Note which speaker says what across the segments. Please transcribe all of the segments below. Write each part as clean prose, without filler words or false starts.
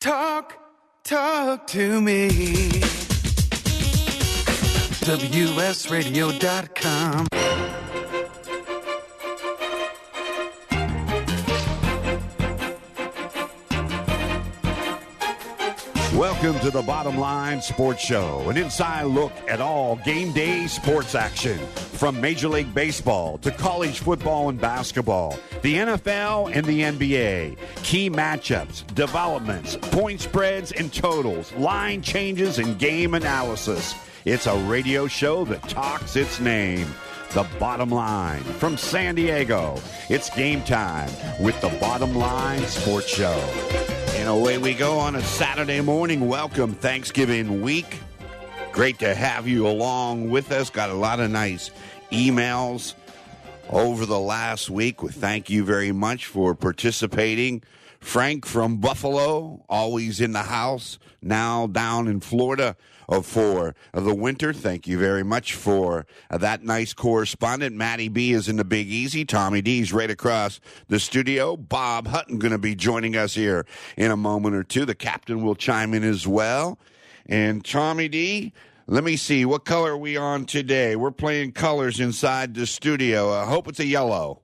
Speaker 1: Talk to me. WSRadio.com.
Speaker 2: Welcome to the Bottom Line Sports Show, an inside look at all game day sports action, from Major League Baseball to college football and basketball, the NFL and the NBA, key matchups, developments, point spreads and totals, line changes and game analysis. It's a radio show that talks its name. The Bottom Line from San Diego. It's game time with the Bottom Line Sports Show. And away we go on a Saturday morning. Welcome Thanksgiving week. Great to have you along with us. Got a lot of nice emails over the last week. With thank you very much for participating. Frank from Buffalo, always in the house, now down in Florida for the winter. Thank you very much for that nice correspondent. Matty B is in the Big Easy. Tommy D's right across the studio. Bob Hutton going to be joining us here in a moment or two. The captain will chime in as well. And Tommy D, let me see. What color are we on today? We're playing colors inside the studio. I hope it's a yellow.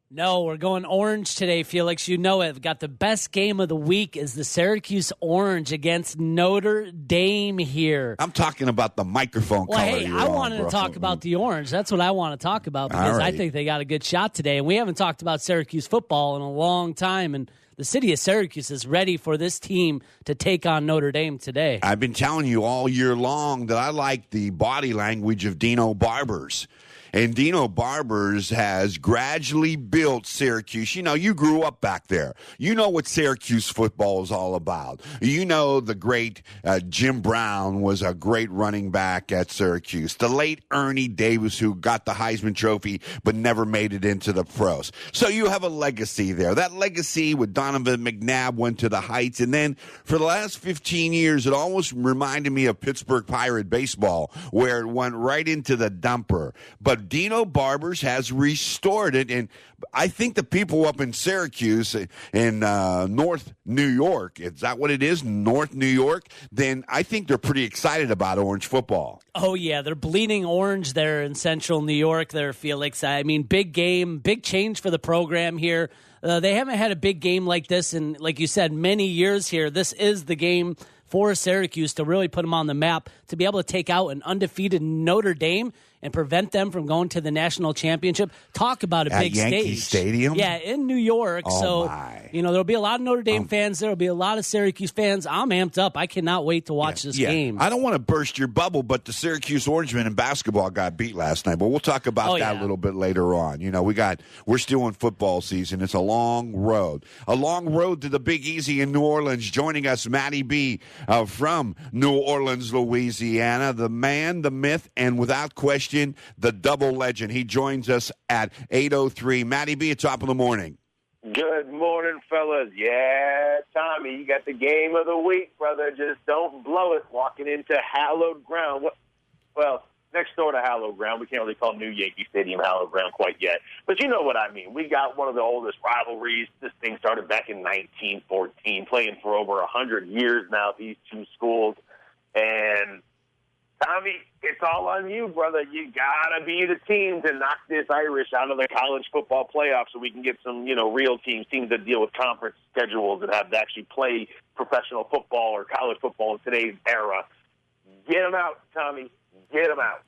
Speaker 3: No, we're going orange today, Felix. You know it. We've got the best game of the week is the Syracuse Orange against Notre Dame here.
Speaker 2: I'm talking about the microphone color.
Speaker 3: Hey, I wanted to talk about the orange. That's what I want to talk about because I think they got a good shot today. And we haven't talked about Syracuse football in a long time, and the city of Syracuse is ready for this team to take on Notre Dame today.
Speaker 2: I've been telling you all year long that I like the body language of Dino Barbers. And Dino Barbers has gradually built Syracuse. You know, you grew up back there. You know what Syracuse football is all about. You know the great Jim Brown was a great running back at Syracuse. The late Ernie Davis, who got the Heisman Trophy but never made it into the pros. So you have a legacy there. That legacy with Donovan McNabb went to the heights. And then for the last 15 years, it almost reminded me of Pittsburgh Pirate baseball, where it went right into the dumper. But Dino Barbers has restored it, and I think the people up in Syracuse in North New York, is that what it is, North New York? Then I think they're pretty excited about Orange football.
Speaker 3: Oh, yeah, they're bleeding orange there in Central New York there, Felix. I mean, big game, big change for the program here. They haven't had a big game like this in, like you said, many years here. This is the game for Syracuse to really put them on the map, to be able to take out an undefeated Notre Dame and prevent them from going to the national championship. Talk about a big
Speaker 2: stage. Yankee Stadium?
Speaker 3: Yeah, in New York.
Speaker 2: Oh,
Speaker 3: there'll be a lot of Notre Dame fans. There'll be a lot of Syracuse fans. I'm amped up. I cannot wait to watch this game.
Speaker 2: I don't want to burst your bubble, but the Syracuse Orangemen in basketball got beat last night. But we'll talk about that a little bit later on. You know, we're still in football season. It's a long road. A long road to the Big Easy in New Orleans. Joining us, Matty B from New Orleans, Louisiana. The man, the myth, and without question, the double legend. He joins us at 8:03. Matty B at top of the morning.
Speaker 4: Good morning, fellas. Yeah, Tommy, you got the game of the week, brother. Just don't blow it walking into hallowed ground. Well, next door to hallowed ground. We can't really call New Yankee Stadium hallowed ground quite yet. But you know what I mean. We got one of the oldest rivalries. This thing started back in 1914, playing for over 100 years now, these two schools. And Tommy, it's all on you, brother. You got to be the team to knock this Irish out of the college football playoffs so we can get some, real teams that deal with conference schedules and have to actually play professional football or college football in today's era. Get them out, Tommy. Get them out.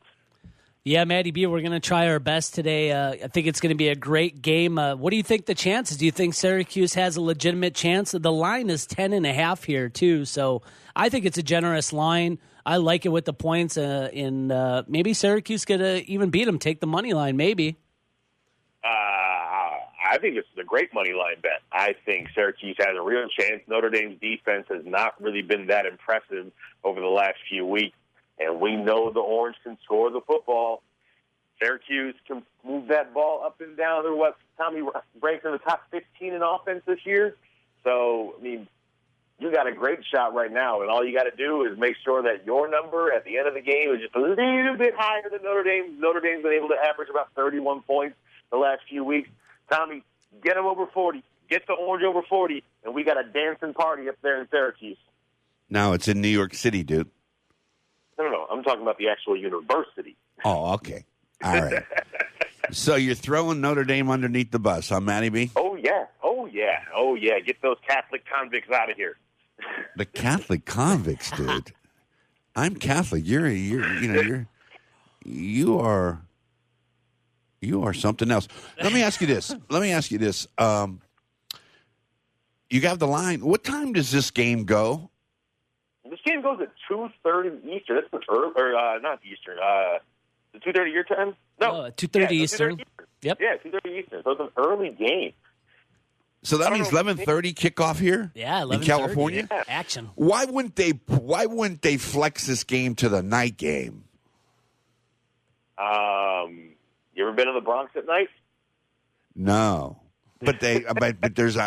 Speaker 3: Yeah, Matty B, we're going to try our best today. I think it's going to be a great game. What do you think the chances? Do you think Syracuse has a legitimate chance? The line is 10.5 here, too, so I think it's a generous line. I like it with the points, and maybe Syracuse could even beat them, take the money line, maybe.
Speaker 4: I think it's a great money line bet. I think Syracuse has a real chance. Notre Dame's defense has not really been that impressive over the last few weeks, and we know the Orange can score the football. Syracuse can move that ball up and down. They're Tommy ranks in the top 15 in offense this year. So, you got a great shot right now, and all you got to do is make sure that your number at the end of the game is just a little bit higher than Notre Dame. Notre Dame's been able to average about 31 points the last few weeks. Tommy, get them over 40. Get the Orange over 40. and we got a dancing party up there in Syracuse.
Speaker 2: No, it's in New York City, dude.
Speaker 4: No. I'm talking about the actual university.
Speaker 2: Oh, okay. All right. So you're throwing Notre Dame underneath the bus, huh, Matty B?
Speaker 4: Oh, yeah. Get those Catholic convicts out of here.
Speaker 2: The Catholic convicts, dude. I'm Catholic. You are something else. Let me ask you this. You got the line. What time does this game go?
Speaker 4: This game goes at 2:30 Eastern. That's an early, or not Eastern. The 2:30 your time? No,
Speaker 3: 2:30 Eastern.
Speaker 4: 2:30 Eastern.
Speaker 3: Yep.
Speaker 4: Yeah, 2:30 Eastern. So it's an early game.
Speaker 2: So that means 11:30 kickoff here.
Speaker 3: Yeah, 11:30
Speaker 2: in California.
Speaker 3: Yeah. Action.
Speaker 2: Why wouldn't they flex this game to the night game?
Speaker 4: You ever been to the Bronx at night?
Speaker 2: No, but there's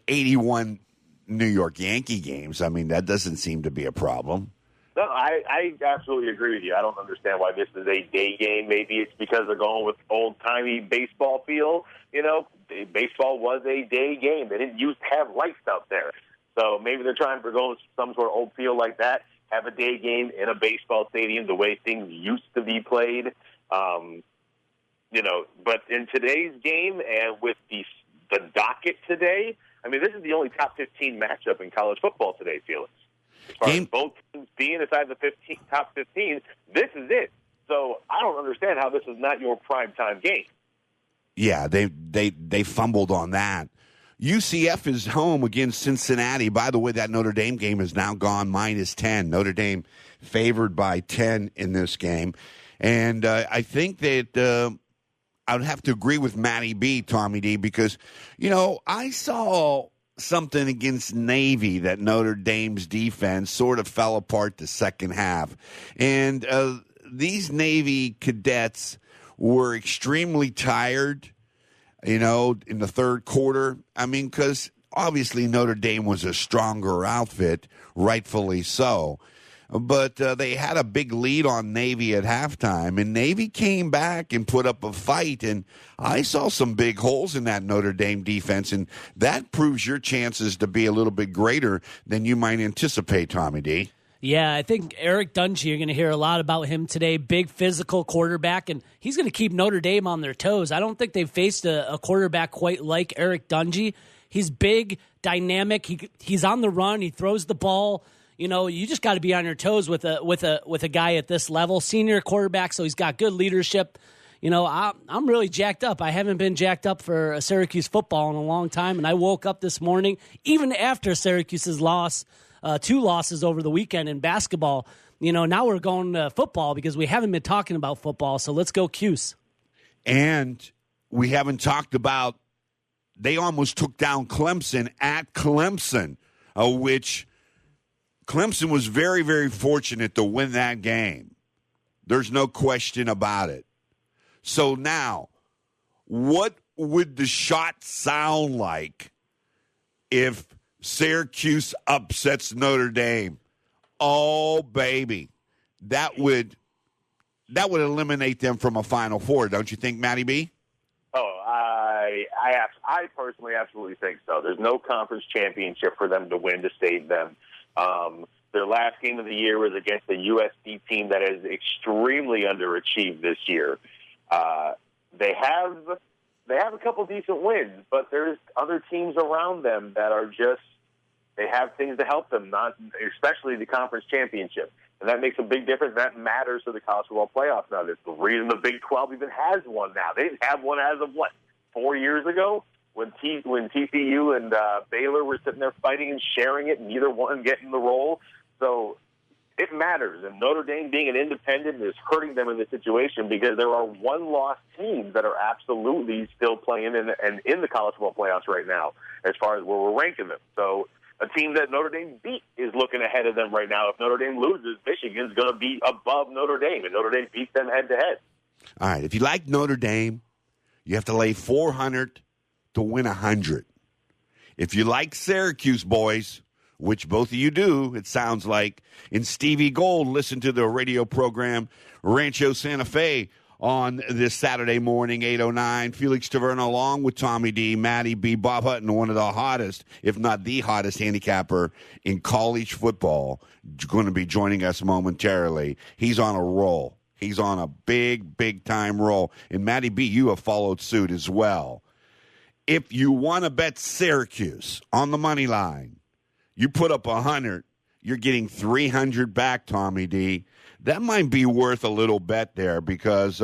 Speaker 2: 81 New York Yankee games. I mean, that doesn't seem to be a problem.
Speaker 4: No, I absolutely agree with you. I don't understand why this is a day game. Maybe it's because they're going with old-timey baseball feel. Baseball was a day game. They didn't used to have lights out there. So maybe they're trying to go with some sort of old feel like that, have a day game in a baseball stadium the way things used to be played. But in today's game and with the docket today, I mean, this is the only top 15 matchup in college football today, Felix. As far as both teams being inside the top 15, this is it. So I don't understand how this is not your primetime game.
Speaker 2: Yeah, they fumbled on that. UCF is home against Cincinnati. By the way, that Notre Dame game is now gone -10. Notre Dame favored by 10 in this game. And I think that I would have to agree with Matty B, Tommy D, because, I saw something against Navy that Notre Dame's defense sort of fell apart the second half. And these Navy cadets were extremely tired, in the third quarter. I mean, because obviously Notre Dame was a stronger outfit, rightfully so. But they had a big lead on Navy at halftime, and Navy came back and put up a fight. And I saw some big holes in that Notre Dame defense, and that proves your chances to be a little bit greater than you might anticipate, Tommy D.
Speaker 3: Yeah, I think Eric Dungey, you're going to hear a lot about him today. Big physical quarterback, and he's going to keep Notre Dame on their toes. I don't think they've faced a quarterback quite like Eric Dungey. He's big, dynamic. He's on the run. He throws the ball. You just got to be on your toes with a guy at this level, senior quarterback. So he's got good leadership. I'm really jacked up. I haven't been jacked up for Syracuse football in a long time, and I woke up this morning even after Syracuse's loss. 2 losses over the weekend in basketball. Now we're going to football because we haven't been talking about football. So let's go Cuse.
Speaker 2: And we haven't talked about they almost took down Clemson at Clemson, which Clemson was very, very fortunate to win that game. There's no question about it. So now, what would the shot sound like if Syracuse upsets Notre Dame? Oh, baby. That would eliminate them from a Final Four, don't you think, Matty B?
Speaker 4: Oh, I personally absolutely think so. There's no conference championship for them to win to save them. Their last game of the year was against a USC team that has extremely underachieved this year. They have a couple decent wins, but there's other teams around them that are just, they have things to help them, not especially the conference championship. And that makes a big difference. That matters to the college football playoffs now. That's the reason the Big 12 even has one now. They didn't have one as of, 4 years ago? When TCU and Baylor were sitting there fighting and sharing it, and neither one getting the role. So it matters. And Notre Dame being an independent is hurting them in this situation because there are one-loss teams that are absolutely still playing in the college football playoffs right now as far as where we're ranking them. So a team that Notre Dame beat is looking ahead of them right now. If Notre Dame loses, Michigan's going to be above Notre Dame, and Notre Dame beats them head-to-head.
Speaker 2: All right, if you like Notre Dame, you have to lay 400 to win 100. If you like Syracuse, boys, which both of you do, it sounds like, and Stevie Gold, listen to the radio program Rancho Santa Fe on this Saturday morning, 8:09. Felix Taverna along with Tommy D, Matty B, Bob Hutton, one of the hottest, if not the hottest handicapper in college football, going to be joining us momentarily. He's on a roll. He's on a big time roll. And Matty B, you have followed suit as well. If you want to bet Syracuse on the money line, you put up 100, you're getting 300 back, Tommy D. That might be worth a little bet there because,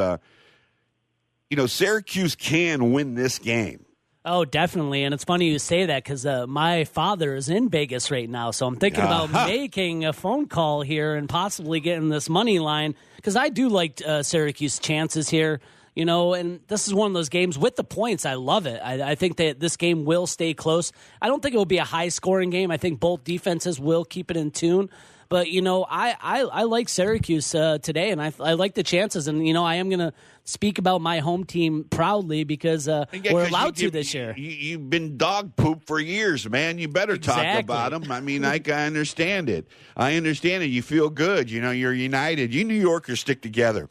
Speaker 2: Syracuse can win this game.
Speaker 3: Oh, definitely. And it's funny you say that because my father is in Vegas right now. So I'm thinking about making a phone call here and possibly getting this money line because I do like Syracuse chances here. And this is one of those games with the points. I love it. I think that this game will stay close. I don't think it will be a high-scoring game. I think both defenses will keep it in tune. But, I like Syracuse today, and I like the chances. And, I am going to speak about my home team proudly because we're allowed to this year.
Speaker 2: You've been dog poop for years, man. You better talk about them. I mean, I understand it. You feel good. You're united. You New Yorkers stick together.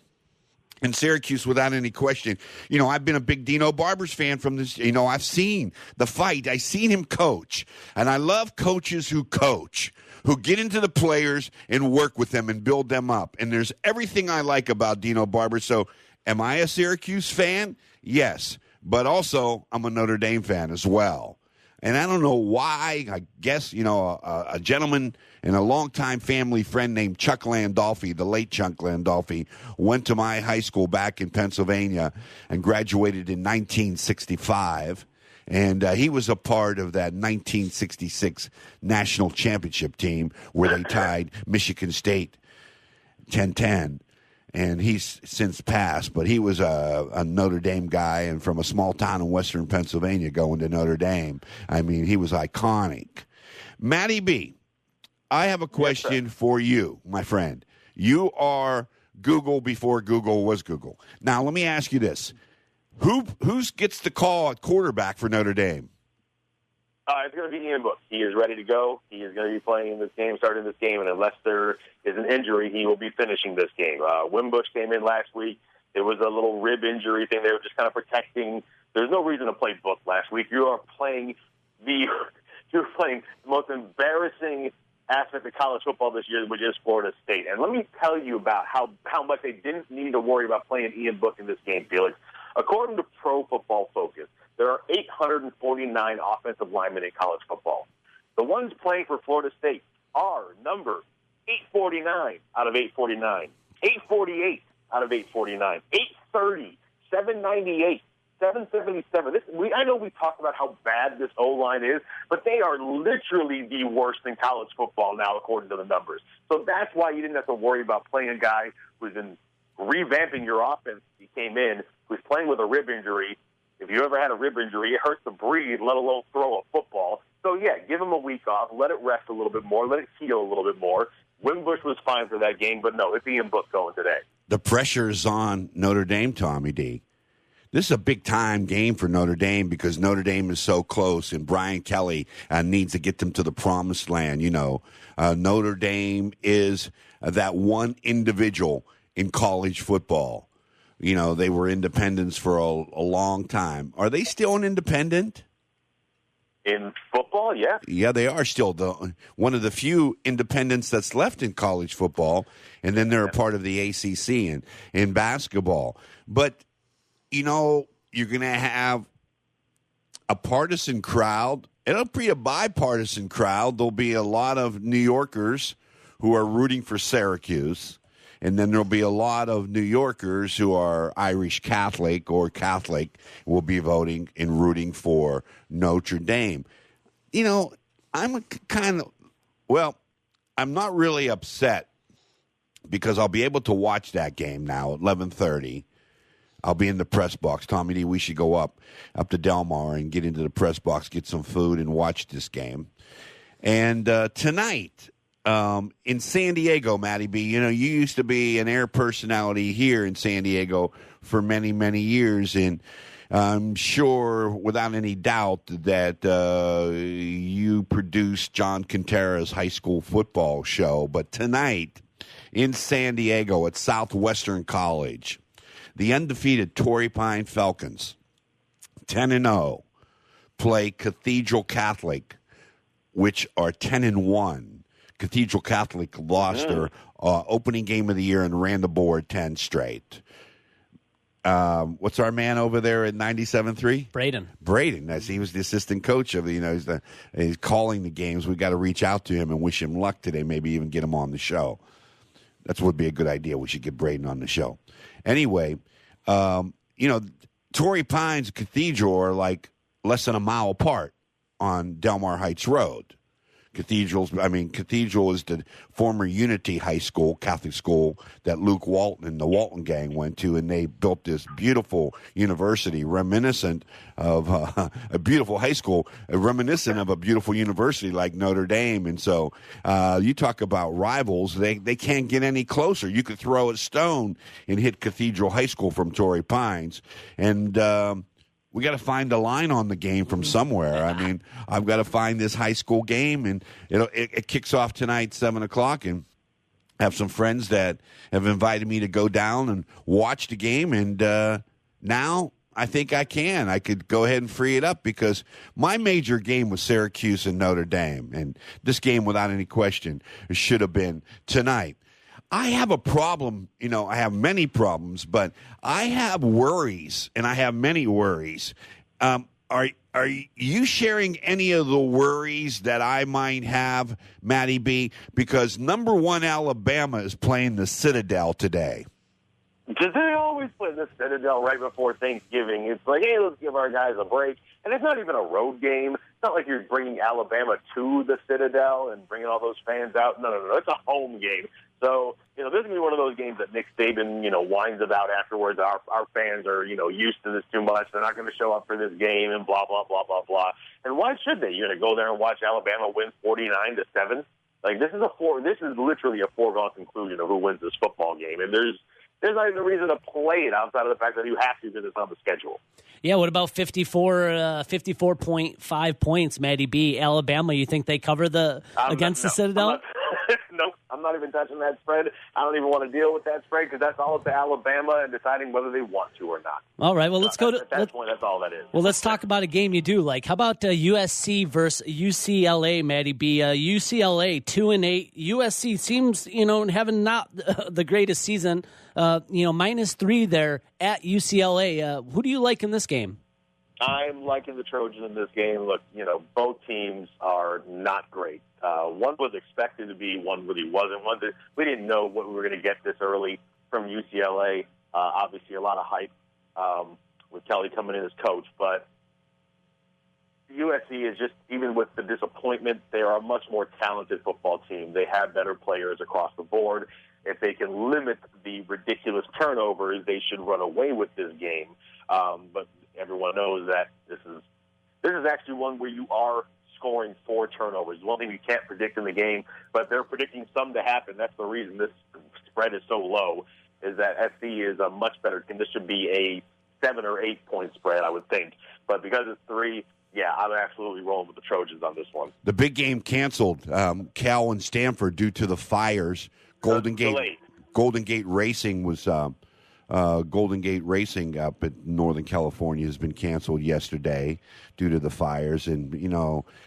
Speaker 2: And Syracuse, without any question. I've been a big Dino Barbers fan from this. I've seen the fight. I've seen him coach. And I love coaches who coach, who get into the players and work with them and build them up. And there's everything I like about Dino Barber. So am I a Syracuse fan? Yes. But also, I'm a Notre Dame fan as well. And I don't know why. I guess, a gentleman and a longtime family friend named Chuck Landolfi, the late Chuck Landolfi, went to my high school back in Pennsylvania and graduated in 1965. And he was a part of that 1966 national championship team where they tied Michigan State 10-10. And he's since passed, but he was a Notre Dame guy and from a small town in western Pennsylvania going to Notre Dame. I mean, he was iconic. Matty B, I have a question for you, my friend. You are Google before Google was Google. Now, let me ask you this. Who gets the call at quarterback for Notre Dame?
Speaker 4: It's going to be Ian Book. He is ready to go. He is going to be playing in this game, starting this game, and unless there is an injury, he will be finishing this game. Wimbush came in last week. There was a little rib injury thing. They were just kind of protecting. There's no reason to play Book last week. You're playing the most embarrassing aspect of college football this year, which is Florida State. And let me tell you about how much they didn't need to worry about playing Ian Book in this game, Felix. According to Pro Football Focus, there are 849 offensive linemen in college football. The ones playing for Florida State are number 849 out of 849, 848 out of 849, 830, 798, 777. I know we talked about how bad this O-line is, but they are literally the worst in college football now, according to the numbers. So that's why you didn't have to worry about playing a guy who's been revamping your offense. He came in, who's playing with a rib injury. If you ever had a rib injury, it hurts to breathe, let alone throw a football. So, yeah, give him a week off. Let it rest a little bit more. Let it heal a little bit more. Wimbush was fine for that game, but no, it's Ian Book going today.
Speaker 2: The pressure is on Notre Dame, Tommy D. This is a big-time game for Notre Dame because Notre Dame is so close, and Brian Kelly needs to get them to the promised land. Notre Dame is that one individual in college football. They were independents for a long time. Are they still an independent?
Speaker 4: In football, yeah.
Speaker 2: Yeah, they are still one of the few independents that's left in college football, and then they're a part of the ACC and in basketball. But, you're going to have a partisan crowd. It'll be a bipartisan crowd. There'll be a lot of New Yorkers who are rooting for Syracuse. And then there'll be a lot of New Yorkers who are Irish Catholic or Catholic will be voting and rooting for Notre Dame. I'm not really upset because I'll be able to watch that game now at 11:30. I'll be in the press box. Tommy D, we should go up to Del Mar and get into the press box, get some food, and watch this game. And tonight, in San Diego, Matty B, you used to be an air personality here in San Diego for many, many years, and I'm sure without any doubt that you produced John Quintera's high school football show. But tonight in San Diego at Southwestern College, The undefeated Torrey Pine Falcons, 10-0, play Cathedral Catholic, which are 10-1. Cathedral Catholic lost their opening game of the year and ran the board 10 straight. What's our man over there at 97.3? Braden. He was the assistant coach of the, he's calling the games. We've got to reach out to him and wish him luck today, maybe even get him on the show. That would be a good idea. We should get Braden on the show. Anyway, Torrey Pines and Cathedral are like less than a mile apart on Delmar Heights Road. Cathedral is the former Unity High School, Catholic school that Luke Walton and the Walton gang went to, and they built this beautiful university reminiscent of a beautiful high school, reminiscent of a beautiful university like Notre Dame. And so you talk about rivals, they can't get any closer. You could throw a stone and hit Cathedral High School from Torrey Pines. And we got to find a line on the game from somewhere. I mean, I've got to find this high school game, and it kicks off tonight, 7 o'clock, and I have some friends that have invited me to go down and watch the game, and now I think I could go ahead and free it up because my major game was Syracuse and Notre Dame, and this game, without any question, should have been tonight. I have a problem, I have many problems, but I have worries, and I have many worries. Are you sharing any of the worries that I might have, Matty B? Because number one, Alabama is playing the Citadel today.
Speaker 4: Do they always play the Citadel right before Thanksgiving? It's like, hey, let's give our guys a break. And it's not even a road game. It's not like you're bringing Alabama to the Citadel and bringing all those fans out. No. It's a home game. So, this is going to be one of those games that Nick Saban, whines about afterwards. Our fans are, used to this too much. They're not going to show up for this game and blah, blah, blah, blah, blah. And why should they? You're going to go there and watch Alabama win 49-7? Like, this is literally a foregone conclusion of who wins this football game. And there's not even a reason to play it outside of the fact that you have to because it's on the schedule.
Speaker 3: Yeah, what about 54.5 points, Matty B? Alabama, you think they cover the Citadel?
Speaker 4: Nope, I'm not even touching that spread. I don't even want to deal with that spread because that's all up to Alabama and deciding whether they want to or not.
Speaker 3: All right, well, let's go to
Speaker 4: at that point. That's all that is.
Speaker 3: Well, let's talk about a game you do like. How about USC versus UCLA, Matty B? UCLA 2-8. USC seems having not the greatest season. -3 there at UCLA. Who do you like in this game?
Speaker 4: I'm liking the Trojans in this game. Look, both teams are not great. One was expected to be, one really wasn't. We didn't know what we were going to get this early from UCLA. Obviously, a lot of hype with Kelly coming in as coach. But USC is just, even with the disappointment, they are a much more talented football team. They have better players across the board. If they can limit the ridiculous turnovers, they should run away with this game. But everyone knows that this is actually one where you are scoring 4 turnovers. One thing you can't predict in the game, but they're predicting some to happen. That's the reason this spread is so low, is that SC is a much better team. This should be a 7 or 8 point spread, I would think. But because it's 3, yeah, I'm absolutely rolling with the Trojans on this one.
Speaker 2: The big game canceled, Cal and Stanford, due to the fires. Golden Gate Racing was Golden Gate Racing up in Northern California has been canceled yesterday due to the fires. And,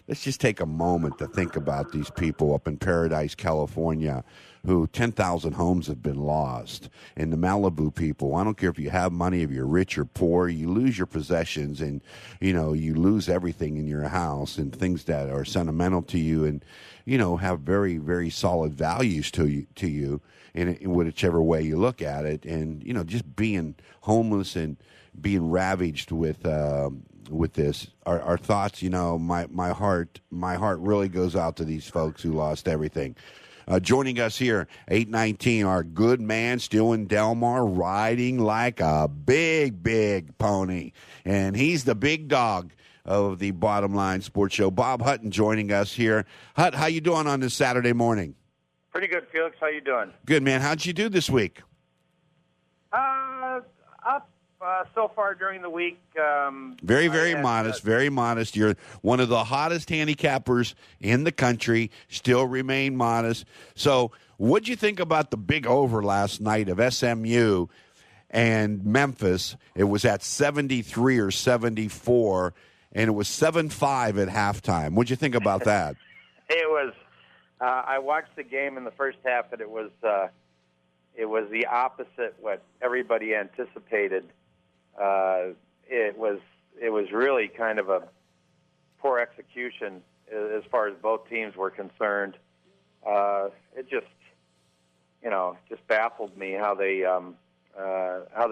Speaker 2: let's just take a moment to think about these people up in Paradise, California, who 10,000 homes have been lost. And the Malibu people, I don't care if you have money, if you're rich or poor, you lose your possessions and, you lose everything in your house and things that are sentimental to you and, have very, very solid values to you in whichever way you look at it. And, just being homeless and being ravaged with this, our thoughts, my heart really goes out to these folks who lost everything. Joining us here, 8:19, our good man still in Delmar, riding like a big, big pony. And he's the big dog of the Bottom Line Sports Show. Bob Hutton joining us here. Hut, how you doing on this Saturday morning?
Speaker 5: Pretty good, Felix. How you doing?
Speaker 2: Good, man. How'd you do this week?
Speaker 5: Up so far during the week.
Speaker 2: Very, very modest, very modest. You're one of the hottest handicappers in the country, still remain modest. So what'd you think about the big over last night of SMU and Memphis. It was at 73 or 74, and it was 7-5 at halftime. What'd you think about that?
Speaker 5: It was. I watched the game in the first half, and it was the opposite what everybody anticipated. It was really kind of a poor execution as far as both teams were concerned. It just baffled me how they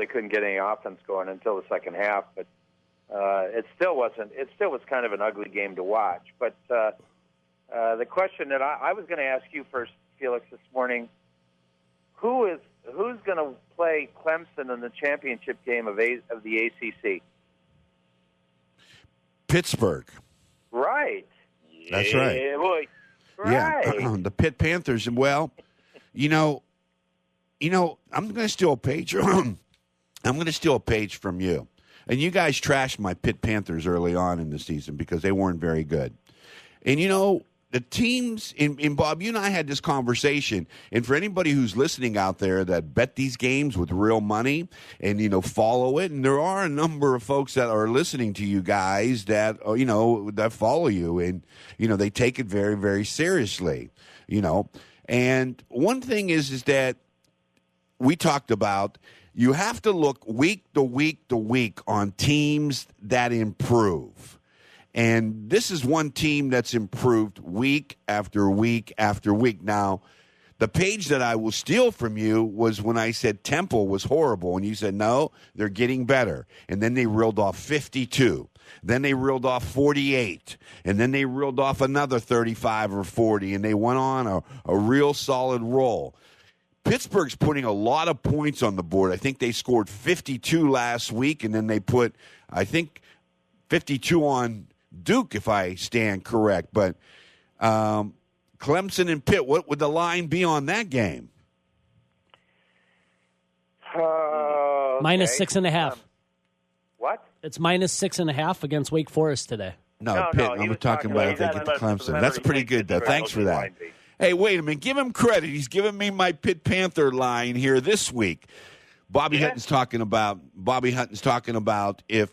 Speaker 5: couldn't get any offense going until the second half. But it still was kind of an ugly game to watch. But the question that I was going to ask you first, Felix, this morning, who's going to play Clemson in the championship game of the ACC?
Speaker 2: Pittsburgh.
Speaker 5: Right.
Speaker 2: That's right.
Speaker 5: Yeah, boy.
Speaker 2: Yeah,
Speaker 5: Right.
Speaker 2: the Pitt Panthers. Well, I'm going to steal a page. I'm going to steal a page from you. And you guys trashed my Pitt Panthers early on in the season because they weren't very good. And the teams, and Bob, you and I had this conversation, and for anybody who's listening out there that bet these games with real money and, follow it, and there are a number of folks that are listening to you guys that, that follow you, and, they take it very, very seriously, And one thing is that we talked about you have to look week to week to week on teams that improve. And this is one team that's improved week after week after week. Now, the page that I will steal from you was when I said Temple was horrible, and you said, no, they're getting better. And then they reeled off 52. Then they reeled off 48. And then they reeled off another 35 or 40, and they went on a real solid roll. Pittsburgh's putting a lot of points on the board. I think they scored 52 last week, and then they put, 52 on Duke, if I stand correct. But Clemson and Pitt, what would the line be on that game?
Speaker 3: Minus 6.5.
Speaker 5: What?
Speaker 3: It's minus 6.5 against Wake Forest today.
Speaker 2: No, Pitt. I'm talking about if they get to Clemson. That's pretty good, though. Thanks for that. Hey, wait a minute. Give him credit. He's giving me my Pitt Panther line here this week. Bobby Hutton's talking about if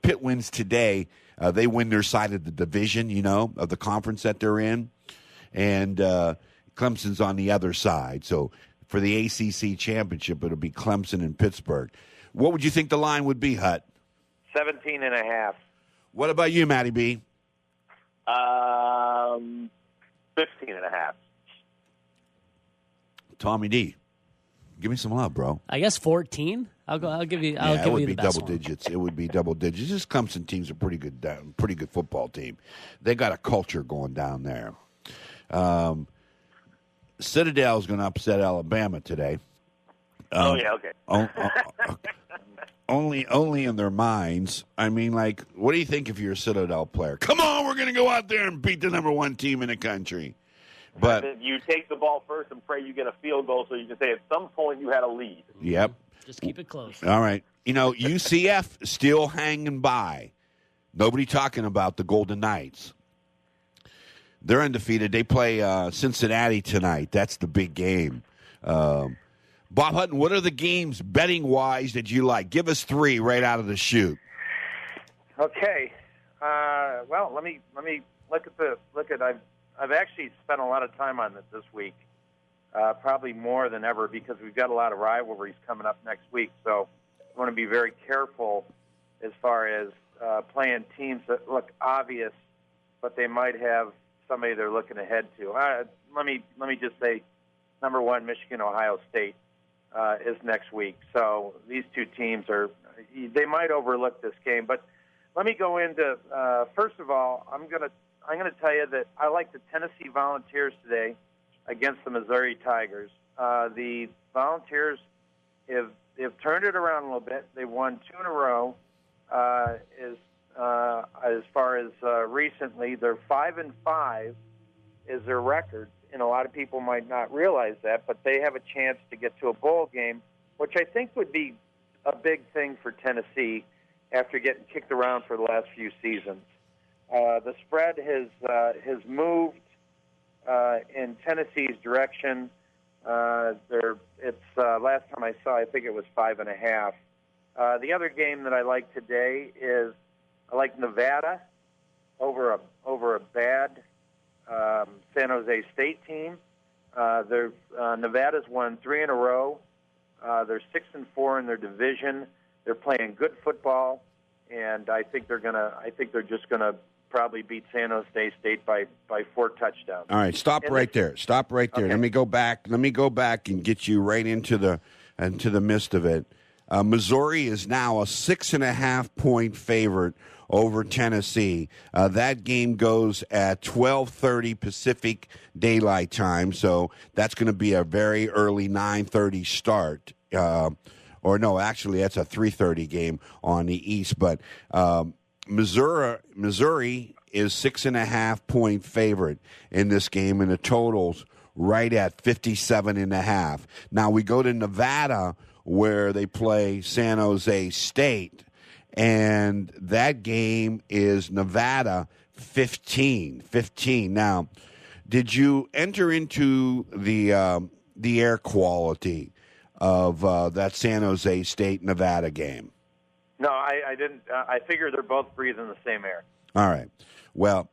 Speaker 2: Pitt wins today, they win their side of the division, of the conference that they're in, and Clemson's on the other side. So for the ACC championship, it'll be Clemson and Pittsburgh. What would you think the line would be, Hut?
Speaker 5: 17.5.
Speaker 2: What about you, Matty B?
Speaker 4: 15.5.
Speaker 2: Tommy D, give me some love, bro.
Speaker 3: I guess 14. I'll give you. I'll give
Speaker 2: it would
Speaker 3: you
Speaker 2: be
Speaker 3: the best
Speaker 2: double
Speaker 3: one.
Speaker 2: digits. It would be double digits. This Clemson team's a pretty good football team. They got a culture going down there. Citadel's going to upset Alabama today.
Speaker 4: Okay.
Speaker 2: Only in their minds. I mean, what do you think if you're a Citadel player? Come on, we're going to go out there and beat the number one team in the country. But
Speaker 4: you take the ball first and pray you get a field goal so you can say at some point you had a lead.
Speaker 2: Yep.
Speaker 3: Just keep it close.
Speaker 2: All right. UCF still hanging by. Nobody talking about the Golden Knights. They're undefeated. They play Cincinnati tonight. That's the big game. Bob Hutton, what are the games betting-wise that you like? Give us 3 right out of the chute.
Speaker 5: Okay. Well, let me look at. I've actually spent a lot of time on this week, probably more than ever because we've got a lot of rivalries coming up next week. So I want to be very careful as far as playing teams that look obvious, but they might have somebody they're looking ahead to. Let me just say, number one, Michigan, Ohio State is next week. So these two teams they might overlook this game, but let me go into first of all, I'm going to tell you that I like the Tennessee Volunteers today against the Missouri Tigers. The Volunteers have turned it around a little bit. They won 2 in a row. As far as recently, they're 5-5 is their record, and a lot of people might not realize that, but they have a chance to get to a bowl game, which I think would be a big thing for Tennessee after getting kicked around for the last few seasons. The spread has moved in Tennessee's direction. Last time I saw, I think it was 5.5. The other game that I like today is I like Nevada over a bad San Jose State team. Nevada's won 3 in a row. They're 6-4 in their division. They're playing good football, and I think they're just gonna probably beat San Jose State by 4 touchdowns.
Speaker 2: All right, stop right there.
Speaker 5: Okay.
Speaker 2: Let me go back and get you right into the midst of it. Missouri is now a 6.5-point favorite over Tennessee. That game goes at 12:30 Pacific Daylight Time, so that's going to be a very early 9:30 start. Or no, actually, that's a 3:30 game on the East. But Missouri is 6.5-point favorite in this game, and the total's right at 57.5. Now we go to Nevada, where they play San Jose State, and that game is Nevada 15. Now, did you enter into the air quality of that San Jose State Nevada game?
Speaker 5: No, I didn't. I figure they're both breathing the same air.
Speaker 2: All right. Well,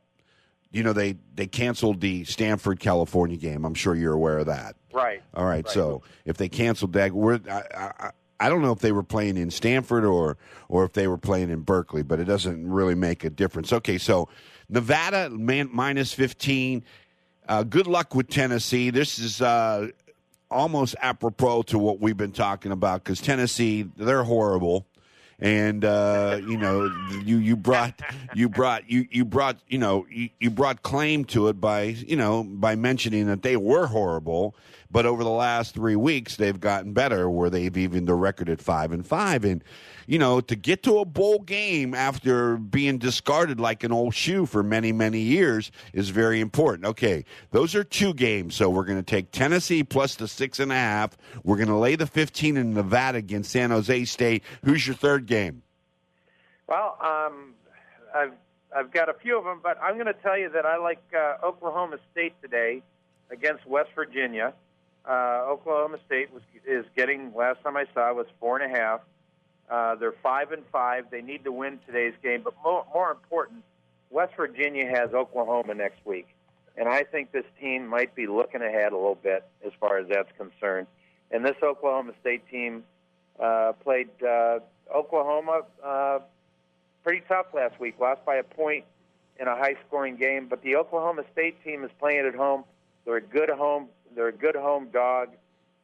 Speaker 2: you know, they canceled the Stanford, California game. I'm sure you're aware of that.
Speaker 5: Right.
Speaker 2: All right. So if they canceled that, I don't know if they were playing in Stanford or if they were playing in Berkeley, but it doesn't really make a difference. Okay, so Nevada minus 15. Good luck with Tennessee. This is almost apropos to what we've been talking about, because Tennessee, they're horrible. And you brought claim to it by mentioning that they were horrible, but over the last 3 weeks they've gotten better, where they've even the record at 5-5, and to get to a bowl game after being discarded like an old shoe for many, many years is very important. Okay, those are 2 games, so we're going to take Tennessee plus the 6.5. We're going to lay the 15 in Nevada against San Jose State. Who's your third game?
Speaker 5: Well, I've got a few of them, but I'm going to tell you that I like Oklahoma State today against West Virginia. Oklahoma State is getting, last time I saw, was 4.5. They're 5-5. They need to win today's game, but more important, West Virginia has Oklahoma next week, and I think this team might be looking ahead a little bit as far as that's concerned. And this Oklahoma State team played Oklahoma pretty tough last week, lost by a point in a high-scoring game. But the Oklahoma State team is playing at home. They're a good home dog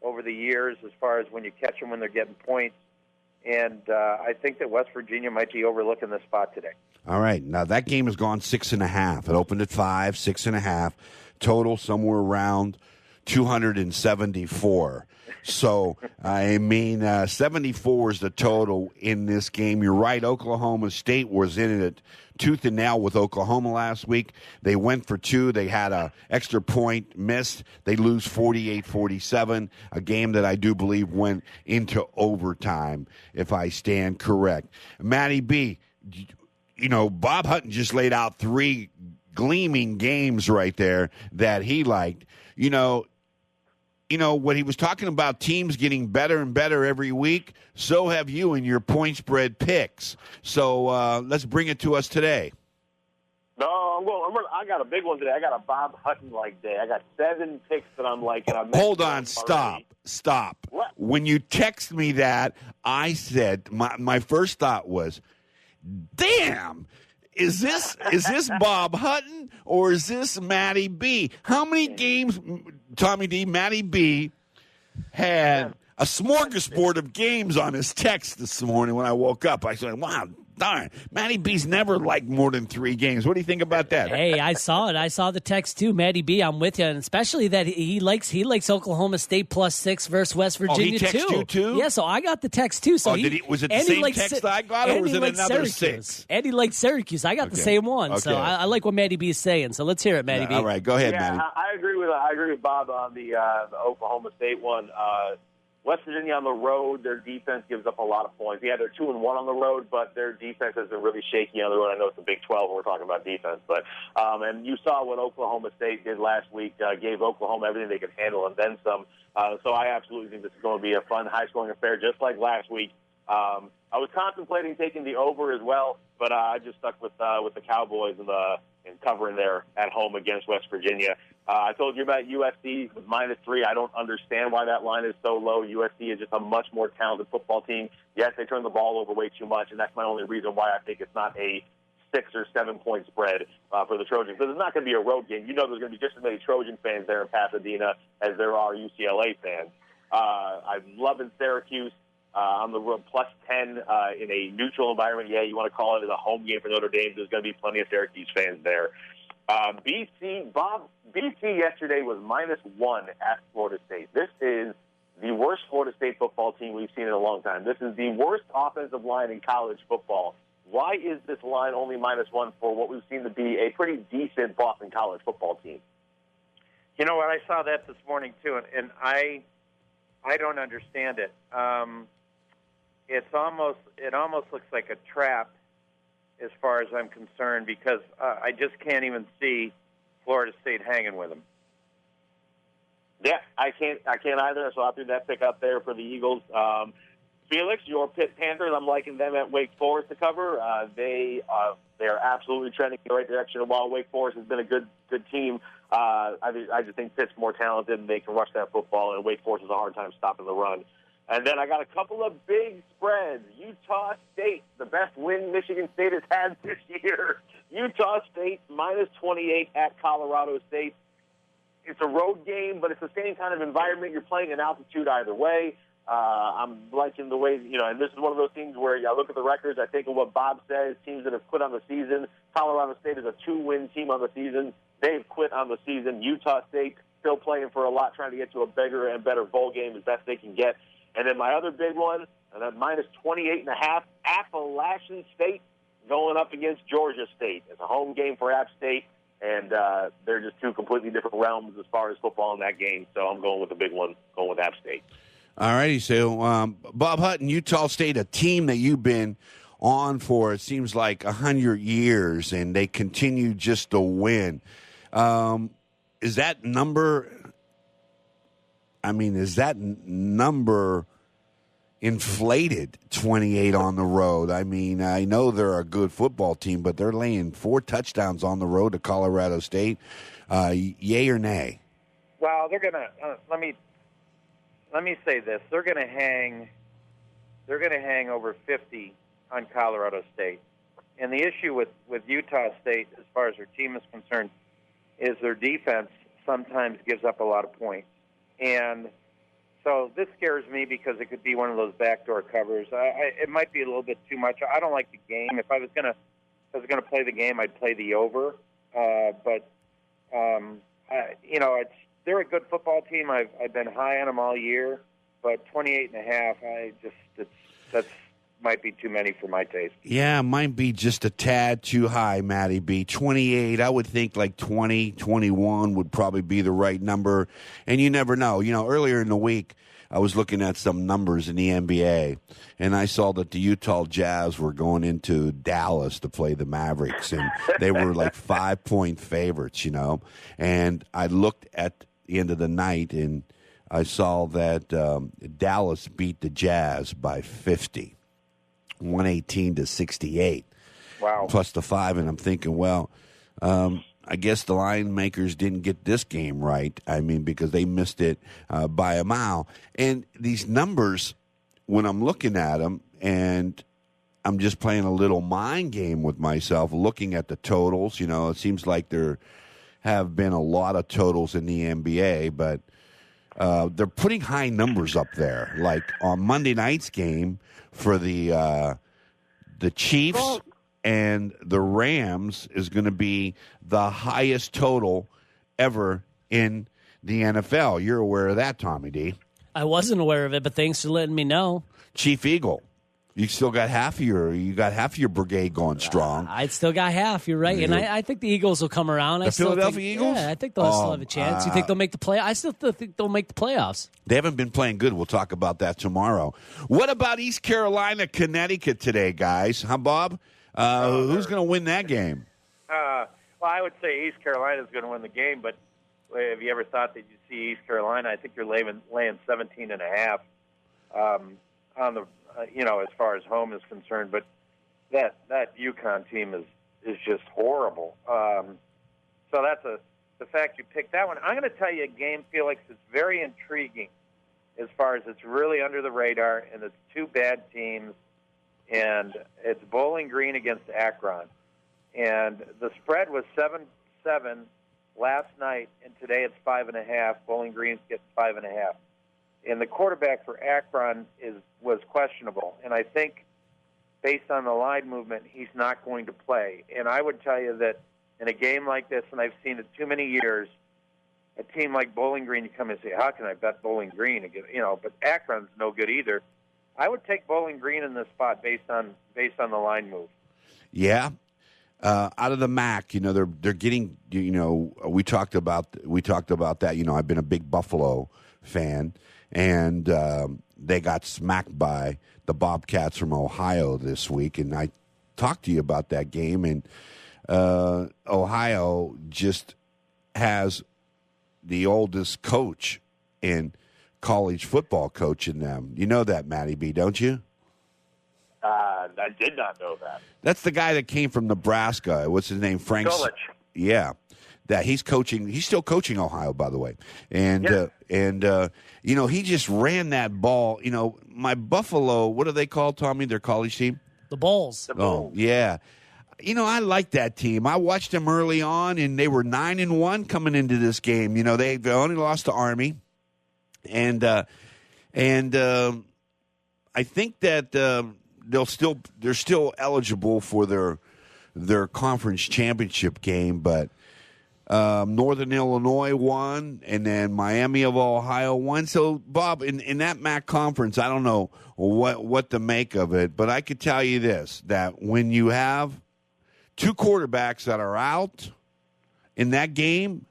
Speaker 5: over the years as far as when you catch them when they're getting points. And I think that West Virginia might be overlooking this spot today.
Speaker 2: All right. Now, that game has gone 6.5. It opened at 5, 6.5. Total somewhere around 274. So, 74 is the total in this game. You're right. Oklahoma State was in it tooth and nail with Oklahoma last week. They went for 2. They had an extra point missed. They lose 48-47, a game that I do believe went into overtime, if I stand correct. Matty B, Bob Hutton just laid out 3 gleaming games right there that he liked. When he was talking about teams getting better and better every week, so have you in your point spread picks. So let's bring it to us today.
Speaker 4: No, I got a big one today. I got a Bob Hutton-like day. I got 7 picks that I'm liking.
Speaker 2: Hold on, stop.
Speaker 4: What?
Speaker 2: When you text me that, I said, my first thought was, damn, is this Bob Hutton or is this Matty B? How many games, Tommy D, Matty B had a smorgasbord of games on his text this morning when I woke up? I said, wow, darn, Matty B's never liked more than 3 games. What do you think about that?
Speaker 3: Hey, I saw it. I saw the text too, Matty B. I'm with you, and especially that he likes Oklahoma State plus 6 versus West Virginia
Speaker 2: he texted you too?
Speaker 3: Yeah, so I got the text too. So
Speaker 2: was it the same text I got, or was it another 6?
Speaker 3: And he liked Syracuse. I got the same one. So I like what Matty B is saying. So let's hear it, Matty B.
Speaker 2: All right, go ahead,
Speaker 4: Yeah,
Speaker 2: Matty.
Speaker 4: I agree with Bob on the Oklahoma State one. West Virginia on the road, their defense gives up a lot of points. Yeah, they're 2-1 on the road, but their defense has been really shaky on the road. I know it's the Big 12 when we're talking about defense, but and you saw what Oklahoma State did last week, gave Oklahoma everything they could handle and then some. So I absolutely think this is going to be a fun, high-scoring affair, just like last week. I was contemplating taking the over as well, but I just stuck with the Cowboys and covering there at home against West Virginia. I told you about USC with -3. I don't understand why that line is so low. USC is just a much more talented football team. Yes, they turn the ball over way too much, and that's my only reason why I think it's not a 6 or 7 point spread for the Trojans. Because it's not going to be a road game. You know there's going to be just as many Trojan fans there in Pasadena as there are UCLA fans. I'm loving Syracuse. On the road, +10 in a neutral environment. Yeah, you want to call it as a home game for Notre Dame. There's going to be plenty of Syracuse fans there. BC yesterday was -1 at Florida State. This is the worst Florida State football team we've seen in a long time. This is the worst offensive line in college football. Why is this line only -1 for what we've seen to be a pretty decent Boston College football team?
Speaker 5: You know what? I saw that this morning too, and I don't understand it. It almost looks like a trap as far as I'm concerned, because I just can't even see Florida State hanging with them.
Speaker 4: Yeah, I can't either. So I threw that pick up there for the Eagles. Felix, your Pitt Panthers, I'm liking them at Wake Forest to cover. They are absolutely trending in the right direction. And while Wake Forest has been a good team, I just think Pitt's more talented and they can rush that football, and Wake Forest has a hard time stopping the run. And then I got a couple of big spreads. Utah State, the best win Michigan State has had this year. Utah State -28 at Colorado State. It's a road game, but it's the same kind of environment. You're playing in altitude either way. I'm liking the way, and this is one of those things where I look at the records, I think of what Bob says, teams that have quit on the season. Colorado State is a 2-win team on the season. They've quit on the season. Utah State still playing for a lot, trying to get to a bigger and better bowl game as best they can get. And then my other big one, and at -28.5, Appalachian State going up against Georgia State. It's a home game for App State, and they're just two completely different realms as far as football in that game. So I'm going with the big one, going with App State.
Speaker 2: All righty, so Bob Hutton, Utah State, a team that you've been on for, it seems like 100 years, and they continue just to win. Is that number inflated, 28 on the road? I mean, I know they're a good football team, but they're laying 4 touchdowns on the road to Colorado State. Yay or nay?
Speaker 5: Well, they're going to let me say this. They're going to hang over 50 on Colorado State. And the issue with Utah State, as far as their team is concerned, is their defense sometimes gives up a lot of points. And so this scares me because it could be one of those backdoor covers. It might be a little bit too much. I don't like the game. If I was gonna play the game, I'd play the over. They're a good football team. I've been high on them all year, but 28.5, that might be too many for my taste.
Speaker 2: Yeah, it might be just a tad too high, Matty B. 28, I would think like 20, 21 would probably be the right number. And you never know. Earlier in the week, I was looking at some numbers in the NBA, and I saw that the Utah Jazz were going into Dallas to play the Mavericks, and they were like 5-point favorites, And I looked at the end of the night, and I saw that Dallas beat the Jazz by 50. 118-68.
Speaker 5: Wow.
Speaker 2: Plus the 5, and I'm thinking, I guess the line makers didn't get this game right. I mean, because they missed it by a mile. And these numbers, when I'm looking at them, and I'm just playing a little mind game with myself, looking at the totals, it seems like there have been a lot of totals in the NBA, but they're putting high numbers up there. Like on Monday night's game for the Chiefs and the Rams is going to be the highest total ever in the NFL. You're aware of that, Tommy D.
Speaker 3: I wasn't aware of it, but thanks for letting me know.
Speaker 2: Chief Eagle. You still got half of your brigade going strong.
Speaker 3: I still got half. You're right, and I think the Eagles will come around.
Speaker 2: The Philadelphia Eagles?
Speaker 3: Yeah, I think they'll still have a chance. You think they'll make the play? I still think they'll make the playoffs.
Speaker 2: They haven't been playing good. We'll talk about that tomorrow. What about East Carolina, Connecticut today, guys? Huh, Bob? Who's going to win that game?
Speaker 5: Well, I would say East Carolina is going to win the game, but have you ever thought that you'd see East Carolina? I think you're laying 17.5 on the as far as home is concerned. But that UConn team is just horrible. So that's the fact you picked that one. I'm going to tell you a game, Felix, that's very intriguing as far as it's really under the radar, and it's two bad teams, and it's Bowling Green against Akron. And the spread was 7-7 last night, and today it's 5.5. Bowling Green's getting 5.5. And the quarterback for Akron was questionable. And I think, based on the line movement, he's not going to play. And I would tell you that in a game like this, and I've seen it too many years, a team like Bowling Green, you come and say, how can I bet Bowling Green? But Akron's no good either. I would take Bowling Green in this spot based on the line move.
Speaker 2: Yeah. Out of the MAC, they're getting, we talked about that. I've been a big Buffalo fan, and they got smacked by the Bobcats from Ohio this week, and I talked to you about that game, and Ohio just has the oldest coach in college football coaching them. You know that, Matty B, don't you?
Speaker 4: I did not know that.
Speaker 2: That's the guy that came from Nebraska. What's his name? Frank
Speaker 5: Golich.
Speaker 2: Yeah. That he's coaching. He's still coaching Ohio, by the way. And he just ran that ball. My Buffalo, what are they called, Tommy, their college team?
Speaker 3: The Bulls.
Speaker 2: Oh, yeah. I like that team. I watched them early on, and they were 9-1 coming into this game. They only lost to Army. And I think that they're still eligible for their conference championship game, but Northern Illinois won, and then Miami of Ohio won. So, Bob, in that MAC conference, I don't know what to make of it, but I could tell you this, that when you have two quarterbacks that are out in that game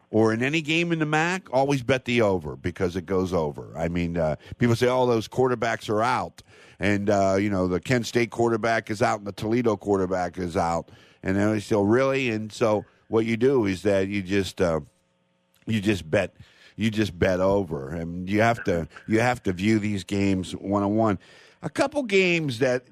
Speaker 2: or in any game in the MAC, always bet the over because it goes over. I mean, people say, those quarterbacks are out. And, the Kent State quarterback is out and the Toledo quarterback is out. And then they still really. And so what you do is that you just bet over. And you have to view these games one-on-one. A couple games that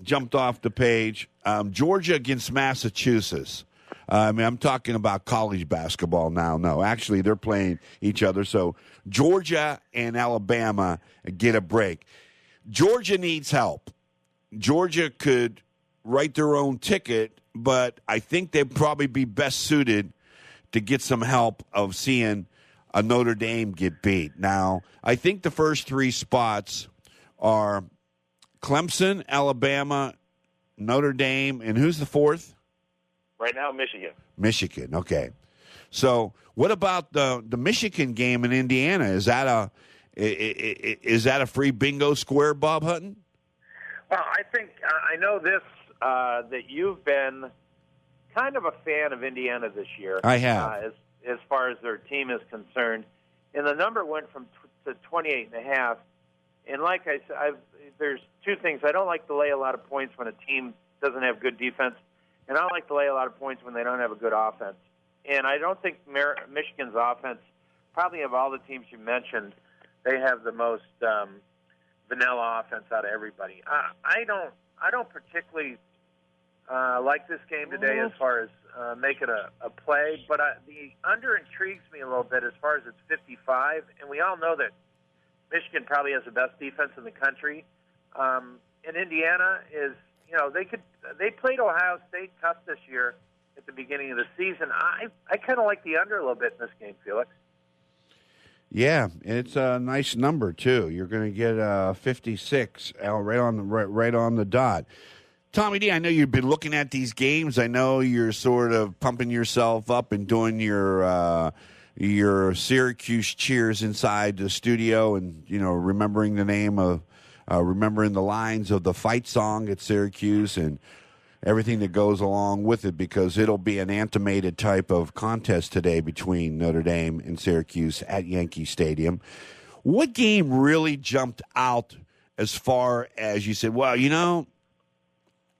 Speaker 2: jumped off the page. Georgia against Massachusetts. I'm talking about college basketball now. No, actually, they're playing each other. So Georgia and Alabama get a break. Georgia needs help. Georgia could write their own ticket, but I think they'd probably be best suited to get some help of seeing a Notre Dame get beat. Now, I think the first three spots are Clemson, Alabama, Notre Dame, and who's the fourth?
Speaker 4: Right now, Michigan.
Speaker 2: Michigan, okay. So, what about the Michigan game in Indiana? Is that a free bingo square, Bob Hutton?
Speaker 5: Well, I think I know this that you've been kind of a fan of Indiana this year.
Speaker 2: I have,
Speaker 5: as far as their team is concerned, and the number went to 28.5. And like I said, there's two things. I don't like to lay a lot of points when a team doesn't have good defense. And I don't like to lay a lot of points when they don't have a good offense. And I don't think Michigan's offense, probably of all the teams you mentioned, they have the most vanilla offense out of everybody. I don't particularly like this game today as far as making a play, but the under intrigues me a little bit as far as it's 55, and we all know that Michigan probably has the best defense in the country. And Indiana is. They played Ohio State tough this year at the beginning of the season. I kind of like the under a little bit in this game, Felix.
Speaker 2: Yeah, it's a nice number too. You're going to get 56 right on the dot. Tommy D, I know you've been looking at these games. I know you're sort of pumping yourself up and doing your Syracuse cheers inside the studio, and remembering the name of remembering the lines of the fight song at Syracuse and everything that goes along with it, because it'll be an animated type of contest today between Notre Dame and Syracuse at Yankee Stadium. What game really jumped out as far as you said, well,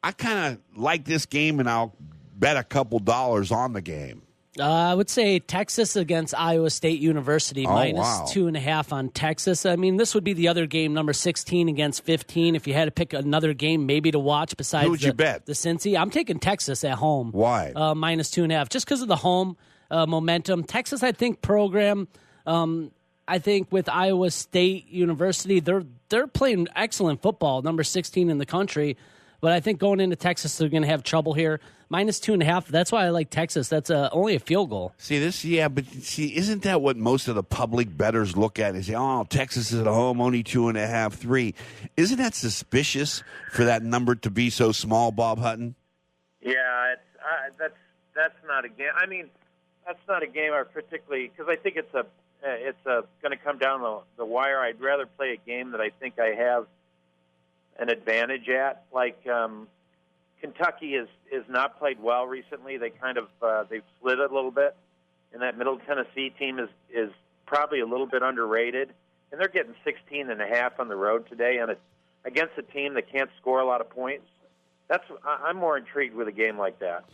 Speaker 2: I kind of like this game and I'll bet a couple dollars on the game?
Speaker 3: I would say Texas against Iowa State University, minus
Speaker 2: wow.
Speaker 3: 2.5 on Texas. I mean, this would be the other game, number 16 against 15. If you had to pick another game maybe to watch besides
Speaker 2: Who would you bet?
Speaker 3: The Cincy, I'm taking Texas at home.
Speaker 2: Why?
Speaker 3: Minus 2.5, just because of the home momentum. Texas, I think, program. I think with Iowa State University, they're playing excellent football, number 16 in the country. But I think going into Texas, they're going to have trouble here. Minus 2.5. That's why I like Texas. That's only a field goal.
Speaker 2: But isn't that what most of the public bettors look at? Is Texas is at home, only 2.5, 3. Isn't that suspicious for that number to be so small, Bob Hutton?
Speaker 5: Yeah, that's not a game. I mean, that's not a game I particularly, because I think it's going to come down the wire. I'd rather play a game that I think I have an advantage at. Like Kentucky is not played well recently. They kind of they've slid a little bit, and that Middle Tennessee team is probably a little bit underrated, and they're getting 16.5 on the road today, and it's against a team that can't score a lot of points. I'm more intrigued with a game like that.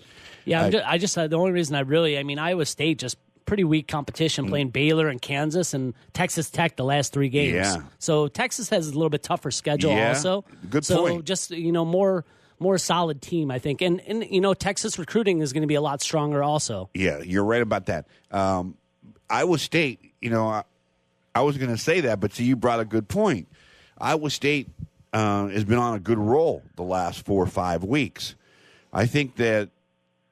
Speaker 3: Yeah, the only reason Iowa State just pretty weak competition playing Baylor and Kansas and Texas Tech the last 3 games.
Speaker 2: Yeah.
Speaker 3: So Texas has a little bit tougher schedule also.
Speaker 2: Good point.
Speaker 3: So just, more solid team, I think. And Texas recruiting is going to be a lot stronger also.
Speaker 2: Yeah, you're right about that. Iowa State, I was going to say that, but see, you brought a good point. Iowa State has been on a good roll the last 4 or 5 weeks. I think that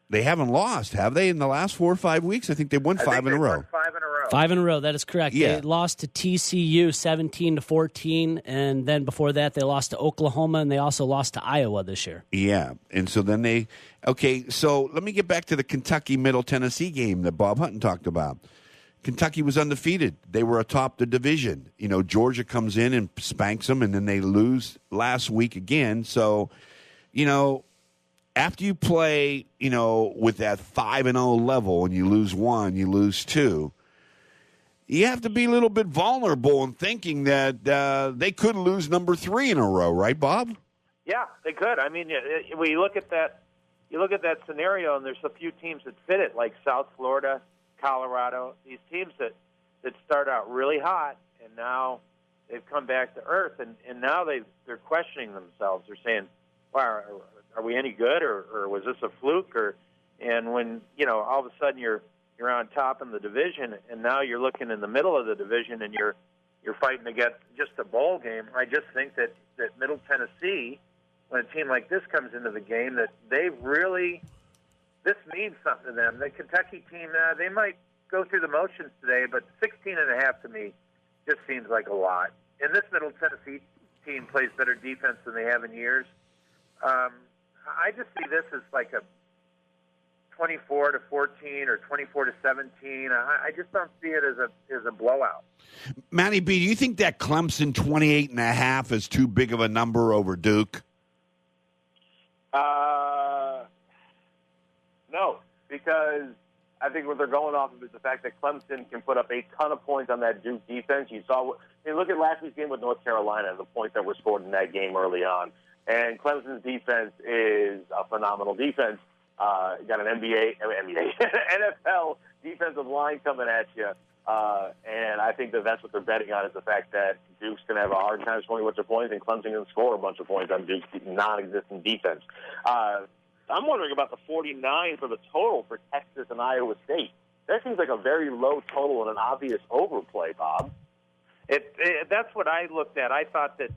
Speaker 2: they haven't lost, have they, in the last 4 or 5 weeks? I think they won 5 in a row.
Speaker 5: 5 in a row.
Speaker 3: 5 in a row, that is correct.
Speaker 2: Yeah.
Speaker 3: They lost to TCU 17-14, and then before that they lost to Oklahoma, and they also lost to Iowa this year.
Speaker 2: Yeah, and so then so let me get back to the Kentucky-Middle Tennessee game that Bob Hutton talked about. Kentucky was undefeated. They were atop the division. Georgia comes in and spanks them, and then they lose last week again. So, after you play, with that 5-0 level and you lose 1, you lose 2, you have to be a little bit vulnerable in thinking that they could lose number 3 in a row, right, Bob?
Speaker 5: Yeah, they could. I mean, when you look at that scenario, and there's a few teams that fit it, like South Florida, Colorado, these teams that start out really hot, and now they've come back to earth, and now they're questioning themselves. They're saying, wow, are we any good, or was this a fluke? And when all of a sudden you're on top in the division, and now you're looking in the middle of the division, and you're fighting to get just a bowl game. I just think that Middle Tennessee, when a team like this comes into the game, that this means something to them. The Kentucky team, they might go through the motions today, but 16.5 to me just seems like a lot. And this Middle Tennessee team plays better defense than they have in years. I just see this as like a 24-14 or 24-17. I just don't see it as a blowout.
Speaker 2: Matty B, do you think that Clemson 28.5 is too big of a number over Duke?
Speaker 4: No, because I think what they're going off of is the fact that Clemson can put up a ton of points on that Duke defense. Look at last week's game with North Carolina and the points that were scored in that game early on. And Clemson's defense is a phenomenal defense. You got an NFL defensive line coming at you. And I think that's what they're betting on, is the fact that Duke's going to have a hard time scoring a bunch of points, and Clemson can score a bunch of points on Duke's non-existent defense. I'm wondering about the 49 for the total for Texas and Iowa State. That seems like a very low total and an obvious overplay, Bob.
Speaker 5: That's what I looked at. I thought that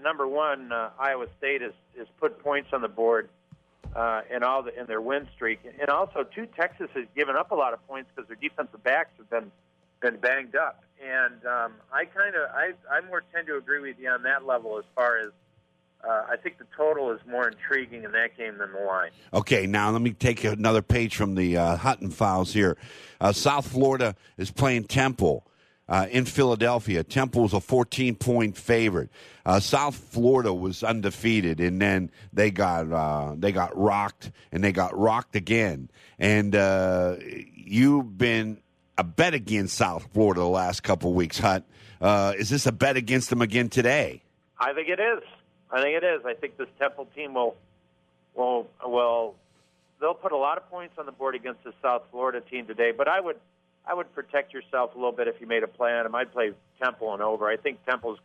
Speaker 5: number one, Iowa State has put points on the board in their win streak, and also too, Texas has given up a lot of points because their defensive backs have been banged up. And I more tend to agree with you on that level as far as I think the total is more intriguing in that game than the line.
Speaker 2: Okay, now let me take another page from the Hutton files here. South Florida is playing Temple. in Philadelphia. Temple's a 14-point favorite. South Florida was undefeated, and then they got rocked, and they got rocked again. And you've been a bet against South Florida the last couple of weeks, Hut. Is this a bet against them again today?
Speaker 5: I think it is. I think this Temple team will they'll put a lot of points on the board against the South Florida team today. But I would protect yourself a little bit if you made a plan. I might play Temple and over. I think Temple's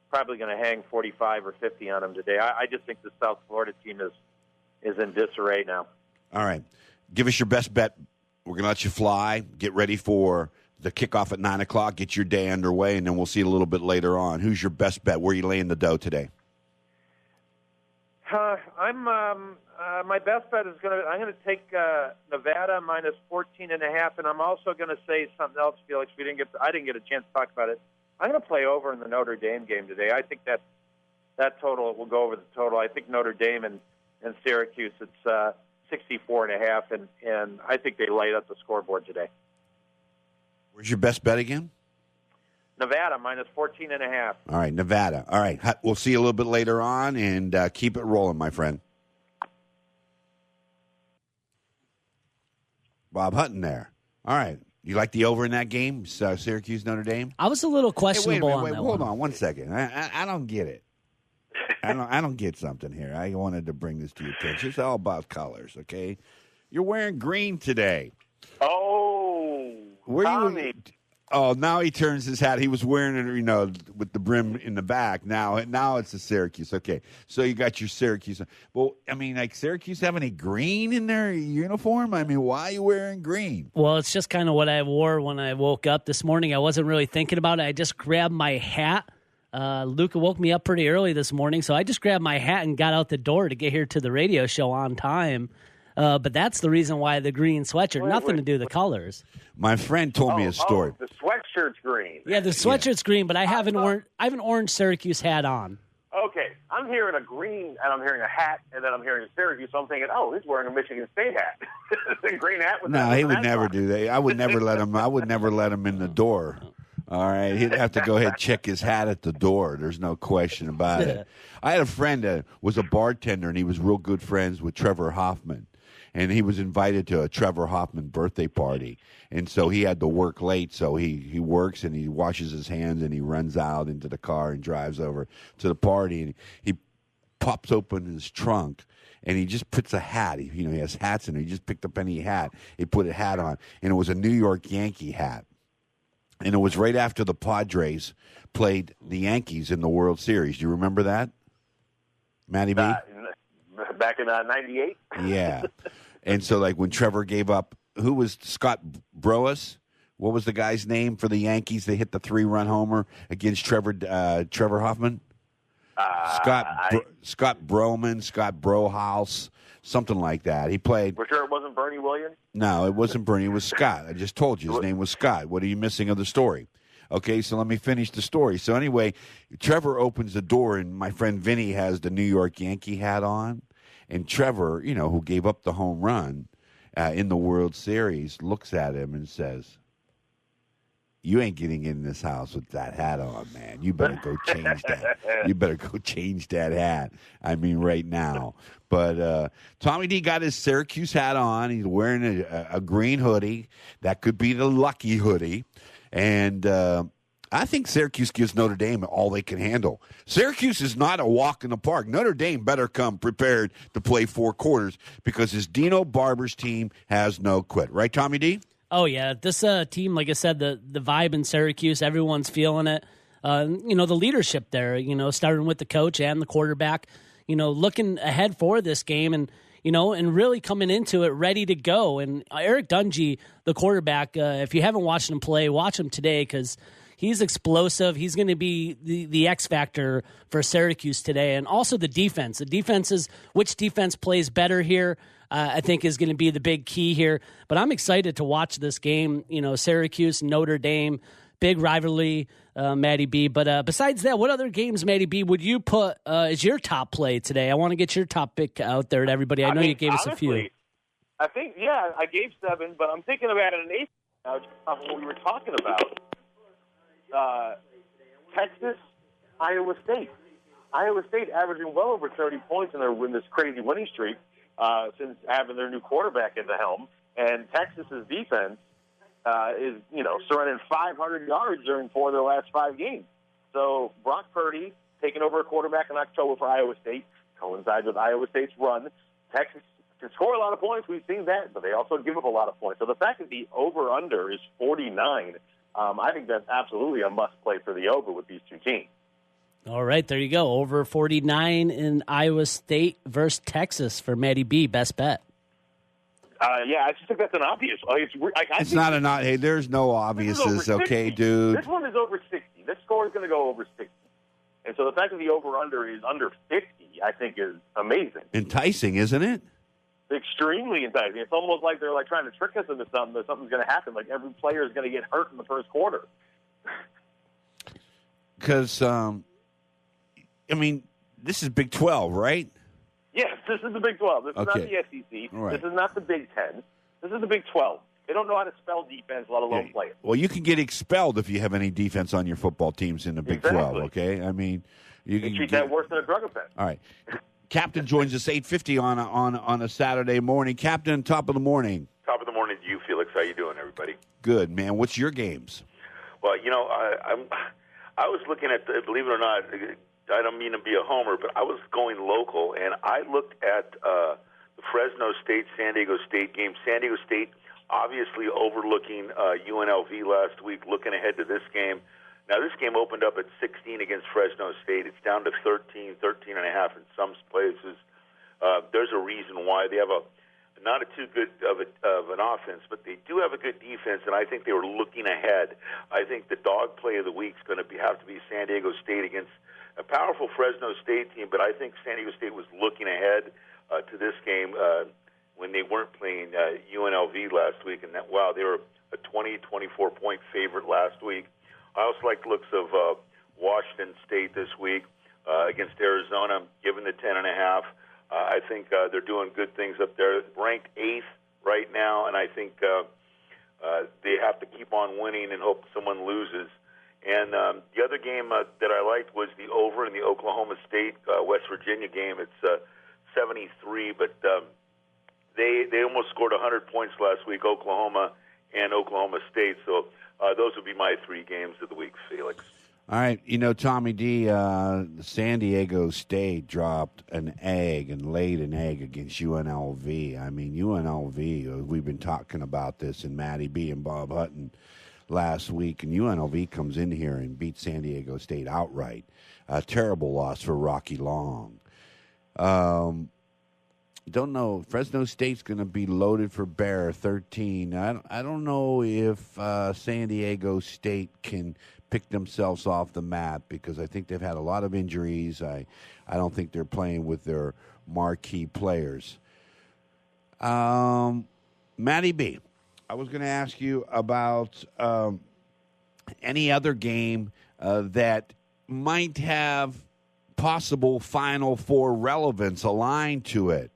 Speaker 5: probably going to hang 45 or 50 on them today. I just think the South Florida team is in disarray now.
Speaker 2: All right. Give us your best bet. We're going to let you fly. Get ready for the kickoff at 9 o'clock. Get your day underway, and then we'll see a little bit later on. Who's your best bet? Where are you laying the dough today?
Speaker 5: My best bet is I'm going to take Nevada minus 14.5, and I'm also going to say something else, Felix. I didn't get a chance to talk about it. I'm going to play over in the Notre Dame game today. I think that total will go over the total. I think Notre Dame and Syracuse, it's 64.5, and I think they light up the scoreboard today.
Speaker 2: Where's your best bet again?
Speaker 5: Nevada minus 14.5.
Speaker 2: All right, Nevada. All right, we'll see you a little bit later on, and keep it rolling, my friend. Bob Hutton there. All right. You like the over in that game, Syracuse, Notre Dame?
Speaker 3: I was a little questionable on that
Speaker 2: hold
Speaker 3: one.
Speaker 2: on 1 second. I don't get it. I don't get something here. I wanted to bring this to your attention. It's all about colors, okay? You're wearing green today.
Speaker 4: Oh, Tommy.
Speaker 2: Oh, now he turns his hat. He was wearing it, with the brim in the back. Now it's a Syracuse. Okay, so you got your Syracuse. Well, I mean, like Syracuse have any green in their uniform? I mean, why are you wearing green?
Speaker 3: Well, it's just kind of what I wore when I woke up this morning. I wasn't really thinking about it. I just grabbed my hat. Luca woke me up pretty early this morning, so I just grabbed my hat and got out the door to get here to the radio show on time. But that's the reason why the green sweatshirt. Nothing to do with the colors.
Speaker 2: My friend told me a story.
Speaker 4: The sweatshirt's green.
Speaker 3: Yeah, the sweatshirt's green, but I have an orange Syracuse hat on.
Speaker 4: Okay, I'm hearing a green, and I'm hearing a hat, and then I'm hearing a Syracuse, so I'm thinking, oh, he's wearing a Michigan State hat. The green hat with
Speaker 2: No, he would never do that. I would never let him. I would never let him in the door. All right, he'd have to go ahead and check his hat at the door. There's no question about it. I had a friend that was a bartender, and he was real good friends with Trevor Hoffman. And he was invited to a Trevor Hoffman birthday party. And so he had to work late. So he works and he washes his hands and he runs out into the car and drives over to the party. And he pops open his trunk and he just puts a hat. He has hats in there. He just picked up any hat. He put a hat on. And it was a New York Yankee hat. And it was right after the Padres played the Yankees in the World Series. Do you remember that, Matty B?
Speaker 4: Back in 98?
Speaker 2: Yeah. And so, like, when Trevor gave up, who was Scott Broas? What was the guy's name for the Yankees? They hit the 3-run homer against Trevor Hoffman? Scott Broman, Scott Brohouse, something like that. He played.
Speaker 4: For sure it wasn't Bernie Williams?
Speaker 2: No, it wasn't Bernie. It was Scott. I just told you his name was Scott. What are you missing of the story? Okay, so let me finish the story. So anyway, Trevor opens the door, and my friend Vinny has the New York Yankee hat on. And Trevor, who gave up the home run in the World Series, looks at him and says, "You ain't getting in this house with that hat on, man. You better go change that. You better go change that hat. I mean, right now." But Tommy D got his Syracuse hat on. He's wearing a green hoodie. That could be the lucky hoodie. And I think Syracuse gives Notre Dame all they can handle. Syracuse is not a walk in the park. Notre Dame better come prepared to play 4 quarters because his Dino Barber's team has no quit. Right, Tommy D?
Speaker 3: Oh, yeah. This team, like I said, the vibe in Syracuse, everyone's feeling it. The leadership there, starting with the coach and the quarterback, looking ahead for this game and really coming into it ready to go. And Eric Dungy, the quarterback, if you haven't watched him play, watch him today because he's explosive. He's going to be the X factor for Syracuse today. And also the defense. The defense is which defense plays better here, I think is going to be the big key here. But I'm excited to watch this game. Syracuse, Notre Dame, big rivalry, Matty B. But besides that, what other games, Matty B, would you put as your top play today? I want to get your top pick out there to everybody. I know you gave us a few.
Speaker 4: I think, I gave 7, but I'm thinking about an 8 now, what we were talking about. Texas, Iowa State. Iowa State averaging well over 30 points in this crazy winning streak since having their new quarterback in the helm. And Texas's defense is, surrendering 500 yards during 4 of their last 5 games. So Brock Purdy taking over a quarterback in October for Iowa State coincides with Iowa State's run. Texas can score a lot of points. We've seen that, but they also give up a lot of points. So the fact that the over-under is 49, I think that's absolutely a must-play for the over with these two teams.
Speaker 3: All right, there you go. Over 49 in Iowa State versus Texas for Matty B. Best bet.
Speaker 4: Yeah, I just think that's an obvious.
Speaker 2: It's not an obvious. Hey, there's no obviouses, okay, dude.
Speaker 4: This one is over 60. This score is going to go over 60. And so the fact that the over-under is under 50, I think, is amazing.
Speaker 2: Enticing, isn't it?
Speaker 4: Extremely enticing. It's almost like they're trying to trick us into something, that something's going to happen. Like every player is going to get hurt in the first quarter.
Speaker 2: Because, this is Big 12, right?
Speaker 4: Yes, this is the Big 12. This is not the SEC.
Speaker 2: Right.
Speaker 4: This is not the Big 10. This is the Big 12. They don't know how to spell defense, let alone play it.
Speaker 2: Well, you can get expelled if you have any defense on your football teams in the Big 12, okay? I mean, you can
Speaker 4: treat that worse than a drug offense.
Speaker 2: All right. Captain joins us 8:50 on a Saturday morning. Captain, top of the morning.
Speaker 6: Top of the morning to you, Felix. How you doing, everybody?
Speaker 2: Good, man. What's your games?
Speaker 6: Well, I was looking at, believe it or not, I don't mean to be a homer, but I was going local, and I looked at the Fresno State, San Diego State game. San Diego State obviously overlooking UNLV last week, looking ahead to this game. Now, this game opened up at 16 against Fresno State. It's down to 13 and a half in some places. There's a reason why. They have not a too good of an offense, but they do have a good defense, and I think they were looking ahead. I think the dog play of the week is going to have to be San Diego State against a powerful Fresno State team, but I think San Diego State was looking ahead to this game when they weren't playing UNLV last week, and they were a 20, 24-point favorite last week. I also like the looks of Washington State this week against Arizona, given the 10.5. I think they're doing good things up there. Ranked 8th right now, and I think they have to keep on winning and hope someone loses. And the other game that I liked was the over in the Oklahoma State West Virginia game. It's 73, but they almost scored 100 points last week, Oklahoma and Oklahoma State. So those would be my 3 games of the week, Felix.
Speaker 2: All right. Tommy D, San Diego State dropped an egg and laid an egg against UNLV. I mean, UNLV, we've been talking about this, and Matty B and Bob Hutton last week, and UNLV comes in here and beats San Diego State outright. A terrible loss for Rocky Long. Don't know. Fresno State's going to be loaded for bear 13. I don't know if San Diego State can pick themselves off the map because I think they've had a lot of injuries. I don't think they're playing with their marquee players. Matty B, I was going to ask you about any other game that might have possible Final Four relevance aligned to it.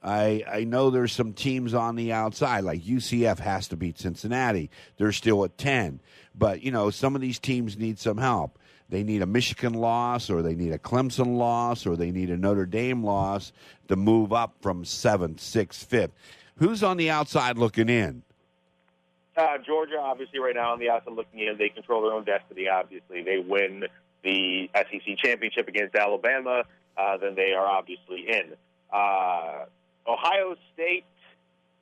Speaker 2: I know there's some teams on the outside, like UCF has to beat Cincinnati. They're still at 10. But, some of these teams need some help. They need a Michigan loss, or they need a Clemson loss, or they need a Notre Dame loss to move up from 7th, 6th, 5th. Who's on the outside looking in?
Speaker 4: Georgia, obviously, right now on the outside looking in. They control their own destiny, obviously. They win the SEC championship against Alabama, then they are obviously in. Ohio State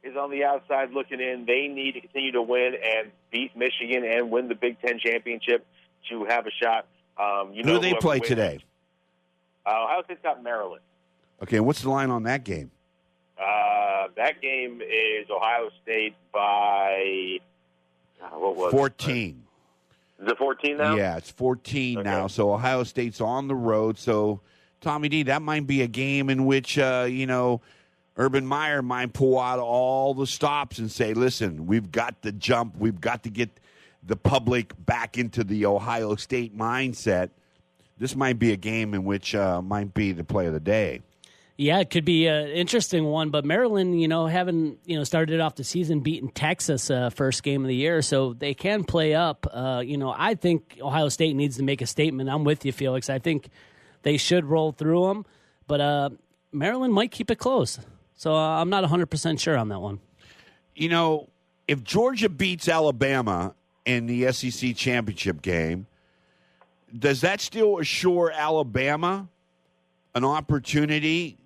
Speaker 4: is on the outside looking in. They need to continue to win and beat Michigan and win the Big Ten championship to have a shot.
Speaker 2: Who do they play today?
Speaker 4: Ohio State's got Maryland.
Speaker 2: Okay, what's the line on that game?
Speaker 4: That game is Ohio State by,
Speaker 2: 14.
Speaker 4: Is it 14 now?
Speaker 2: Yeah, it's 14 now. So Ohio State's on the road. So, Tommy D, that might be a game in which, Urban Meyer might pull out all the stops and say, listen, we've got to jump. We've got to get the public back into the Ohio State mindset. This might be a game in which might be the play of the day.
Speaker 3: Yeah, it could be an interesting one. But Maryland, having started off the season beating Texas first game of the year, so they can play up. I think Ohio State needs to make a statement. I'm with you, Felix. I think they should roll through them, but Maryland might keep it close. So I'm not 100% sure on that one.
Speaker 2: If Georgia beats Alabama in the SEC championship game, does that still assure Alabama an opportunity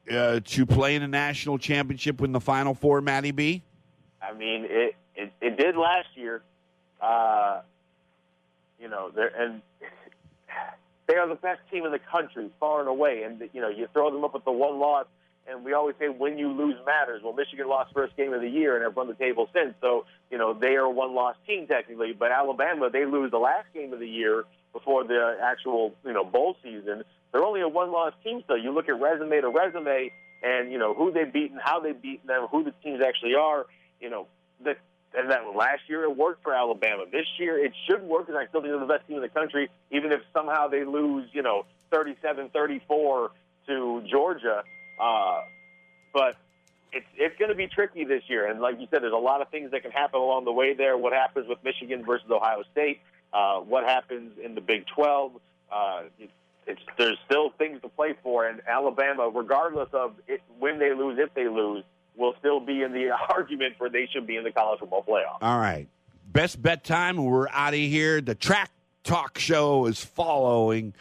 Speaker 2: to play in a national championship in the Final Four, Matty B?
Speaker 4: I mean, it did last year. They are the best team in the country, far and away. And, you throw them up with the one loss, and we always say win, you lose matters. Well, Michigan lost first game of the year and have run the table since. So, they are a one-loss team technically. But Alabama, they lose the last game of the year before the actual, bowl season. They're only a one-loss team, so you look at resume to resume and, who they've beaten, how they've beaten them, who the teams actually are, and that last year it worked for Alabama. This year it should work, and I still think they're the best team in the country, even if somehow they lose, 37-34 to Georgia. But it's going to be tricky this year. And like you said, there's a lot of things that can happen along the way there. What happens with Michigan versus Ohio State? What happens in the Big 12? There's still things to play for, and Alabama, regardless of when they lose, if they lose, will still be in the argument for they should be in the college football playoff.
Speaker 2: All right. Best bet time, and we're out of here. The Track Talk Show is following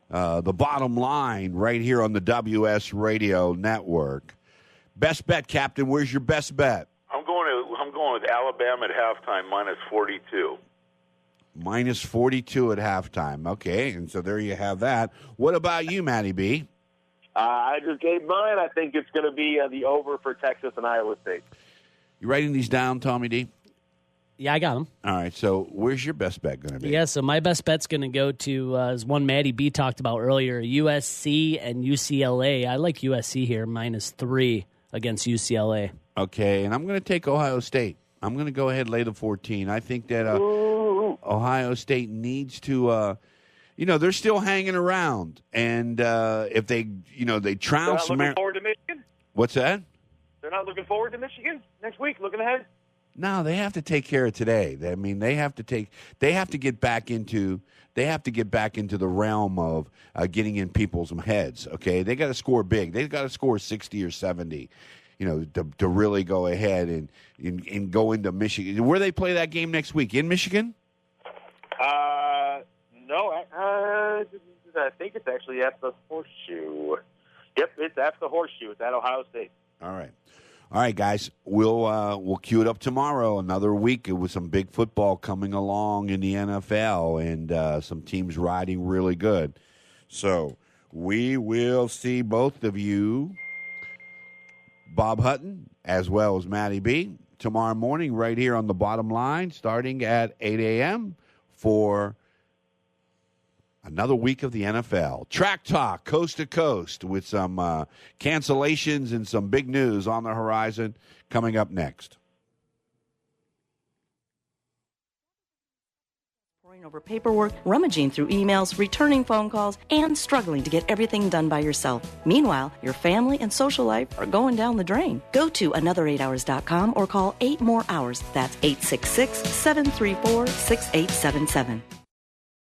Speaker 2: the Bottom Line right here on the WS Radio Network. Best bet, Captain. Where's your best bet?
Speaker 6: I'm going with Alabama at halftime, minus 42.
Speaker 2: Minus 42 at halftime. Okay, and so there you have that. What about you, Matty B?
Speaker 4: I just gave mine. I think it's going to be the over for Texas and Iowa State.
Speaker 2: You writing these down, Tommy D?
Speaker 3: Yeah, I got them.
Speaker 2: All right, so where's your best bet going to be?
Speaker 3: Yeah, so my best bet's going to go to, as one Matty B talked about earlier, USC and UCLA. I like USC here, minus 3 against UCLA.
Speaker 2: Okay, and I'm going to take Ohio State. I'm going to go ahead and lay the 14. I think that Ohio State needs to, they're still hanging around. And if they trounce.
Speaker 4: They're not looking forward to Michigan?
Speaker 2: What's that?
Speaker 4: They're not looking forward to Michigan next week, looking ahead?
Speaker 2: No, they have to take care of today. I mean, they have to get back into the realm of getting in people's heads. Okay, they got to score big. They got to score 60 or 70. To really go ahead and go into Michigan. Where they play that game next week? In Michigan?
Speaker 4: No, I think it's actually at the Horseshoe. Yep, it's at the Horseshoe. It's at Ohio State.
Speaker 2: All right, guys. We'll cue it up tomorrow. Another week with some big football coming along in the NFL and some teams riding really good. So we will see both of you, Bob Hutton, as well as Matty B, tomorrow morning right here on the Bottom Line, starting at 8 a.m. for another week of the NFL. Track Talk, coast to coast, with some cancellations and some big news on the horizon coming up next.
Speaker 7: Over paperwork, rummaging through emails, returning phone calls, and struggling to get everything done by yourself. Meanwhile, your family and social life are going down the drain. Go to another8hours.com or call 8 more hours. That's 866-734-6877.